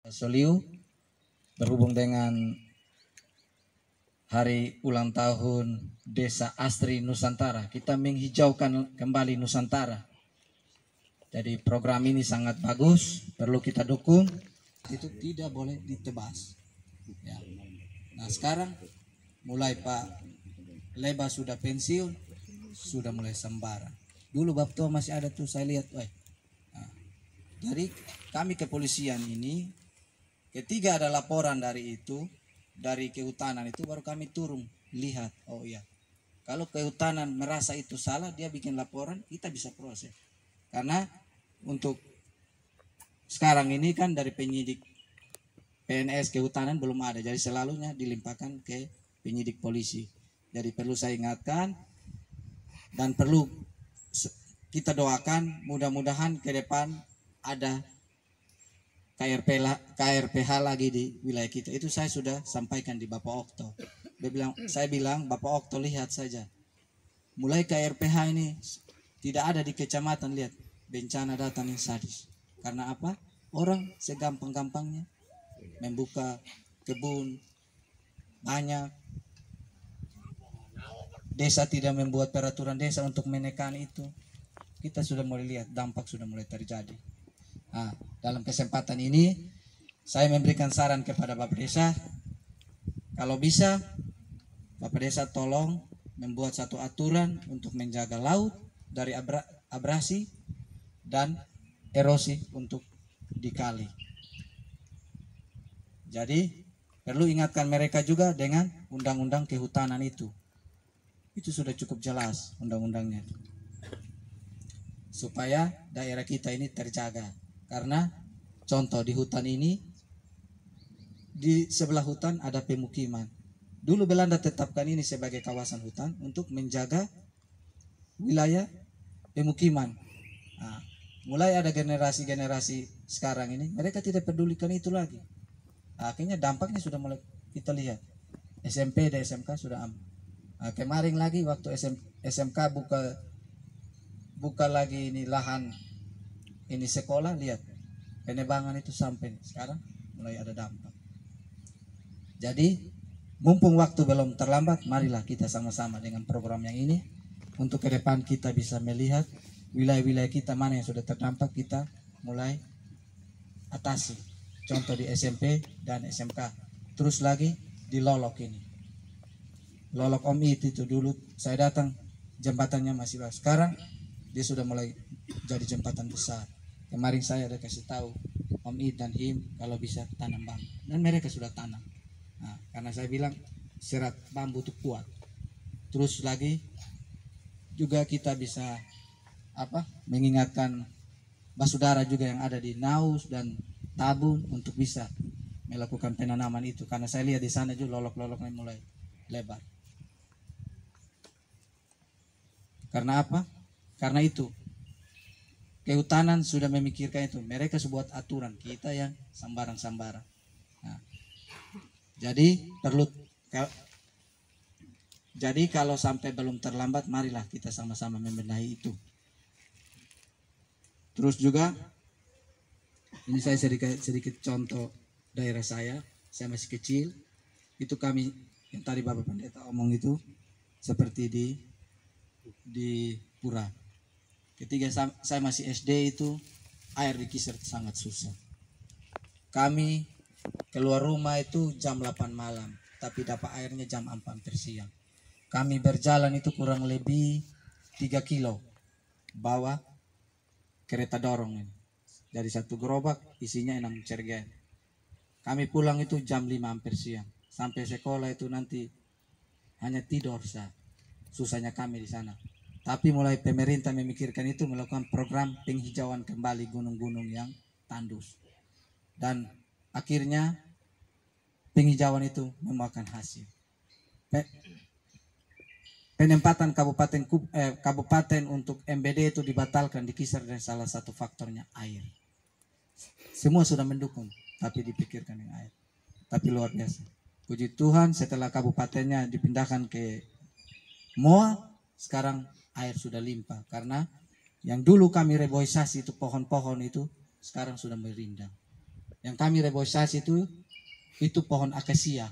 Soliu berhubung dengan hari ulang tahun Desa Asri Nusantara. Kita menghijaukan kembali Nusantara. Jadi program ini sangat bagus, perlu kita dukung. Itu tidak boleh ditebas. Ya. Nah sekarang mulai Pak Leba sudah pensiun, sudah mulai sembara. Dulu Baptua masih ada tuh saya lihat. Nah, dari kami kepolisian ini, ketika ada laporan dari itu, dari kehutanan itu baru kami turun lihat. Oh iya, kalau kehutanan merasa itu salah, dia bikin laporan, kita bisa proses. Karena untuk sekarang ini kan dari penyidik PNS kehutanan belum ada, jadi selalunya dilimpahkan ke penyidik polisi. Jadi perlu saya ingatkan dan perlu kita doakan mudah-mudahan ke depan ada KRPH lagi di wilayah kita. Itu saya sudah sampaikan di Bapak Okto. Saya bilang Bapak Okto lihat saja. Mulai KRPH ini tidak ada di kecamatan, lihat bencana datang yang sadis. Karena apa? Orang segampang-gampangnya membuka kebun banyak. Desa tidak membuat peraturan desa untuk menekan itu. Kita sudah mulai lihat dampak sudah mulai terjadi. Nah, dalam kesempatan ini saya memberikan saran kepada Bapak Desa, kalau bisa Bapak Desa tolong membuat satu aturan untuk menjaga laut dari abrasi dan erosi untuk di kali. Jadi perlu ingatkan mereka juga dengan undang-undang kehutanan itu. Itu sudah cukup jelas undang-undangnya, supaya daerah kita ini terjaga. Karena contoh di hutan ini, di sebelah hutan ada pemukiman. Dulu Belanda tetapkan ini sebagai kawasan hutan untuk menjaga wilayah pemukiman. Nah, mulai ada generasi-generasi sekarang ini, mereka tidak pedulikan itu lagi. Akhirnya dampaknya sudah mulai kita lihat. SMP dan SMK sudah aman. Nah, kemarin lagi waktu SMK buka lagi ini lahan ini sekolah, lihat penebangan itu sampai sekarang mulai ada dampak. Jadi mumpung waktu belum terlambat, marilah kita sama-sama dengan program yang ini untuk ke depan kita bisa melihat wilayah-wilayah kita mana yang sudah terdampak, kita mulai atasi. Contoh di SMP dan SMK. Terus lagi di Lolok ini. Lolok Om itu dulu saya datang jembatannya masih bagus. Sekarang dia sudah mulai jadi jembatan besar. Kemarin saya ada kasih tahu Om Id dan Him kalau bisa tanam bambu, dan mereka sudah tanam. Nah, karena saya bilang serat bambu itu kuat. Terus lagi juga kita bisa mengingatkan basudara juga yang ada di Naus dan Tabun untuk bisa melakukan penanaman itu, karena saya lihat di sana juga lolok-loloknya mulai lebar. Karena apa? Karena itu kehutanan sudah memikirkan itu. Mereka sebuat aturan, kita yang sambaran-sambaran. Nah, jadi kalau sampai belum terlambat, marilah kita sama-sama membenahi itu. Terus juga ini saya sedikit contoh daerah saya masih kecil. Itu kami yang tadi Bapak Pendeta omong itu seperti di Pura. Ketika saya masih SD itu air di Kiser sangat susah. Kami keluar rumah itu jam 8 malam, tapi dapat airnya jam 4 siang. Kami berjalan itu kurang lebih 3 kilo bawa kereta dorong ini. Dari satu gerobak isinya 6 cergen. Kami pulang itu jam 5 siang. Sampai sekolah itu nanti hanya tidur sah. Susahnya kami di sana. Tapi mulai pemerintah memikirkan itu, melakukan program penghijauan kembali gunung-gunung yang tandus. Dan akhirnya penghijauan itu memakan hasil. Penempatan kabupaten untuk MBD itu dibatalkan di Kiser, dan salah satu faktornya air. Semua sudah mendukung, tapi dipikirkan yang air. Tapi luar biasa. Puji Tuhan, setelah kabupatennya dipindahkan ke Moa, sekarang air sudah limpah, karena yang dulu kami reboisasi itu pohon-pohon itu sekarang sudah merindang. Yang kami reboisasi itu pohon akasia.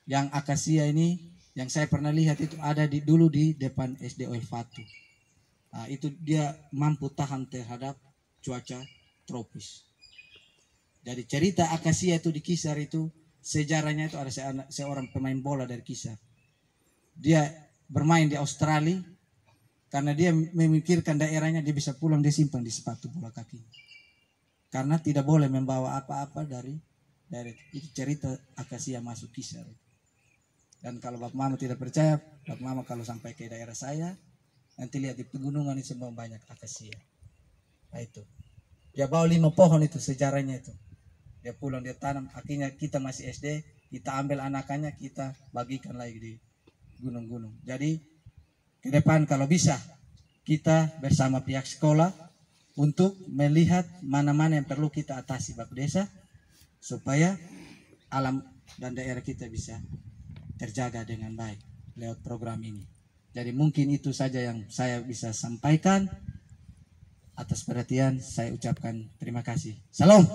Yang akasia ini yang saya pernah lihat itu ada dulu di depan SD Oil Fatu. Nah, itu dia mampu tahan terhadap cuaca tropis. Jadi cerita akasia itu di Kisar itu sejarahnya itu ada seorang pemain bola dari Kisar. Dia bermain di Australia karena dia memikirkan daerahnya, dia bisa pulang, dia simpan di sepatu bola kaki. Karena tidak boleh membawa apa-apa dari itu cerita akasia masuk Kisar. Dan kalau Bapak Mama tidak percaya, Bapak Mama kalau sampai ke daerah saya, nanti lihat di pegunungan ini semua banyak akasia. Nah itu. Dia bawa 5 pohon itu sejarahnya itu. Dia pulang, dia tanam. Akhirnya kita masih SD, kita ambil anakannya, kita bagikan lagi di gunung-gunung. Jadi ke depan kalau bisa, kita bersama pihak sekolah untuk melihat mana-mana yang perlu kita atasi Bapak Desa, supaya alam dan daerah kita bisa terjaga dengan baik lewat program ini. Jadi mungkin itu saja yang saya bisa sampaikan. Atas perhatian saya ucapkan terima kasih. Salam.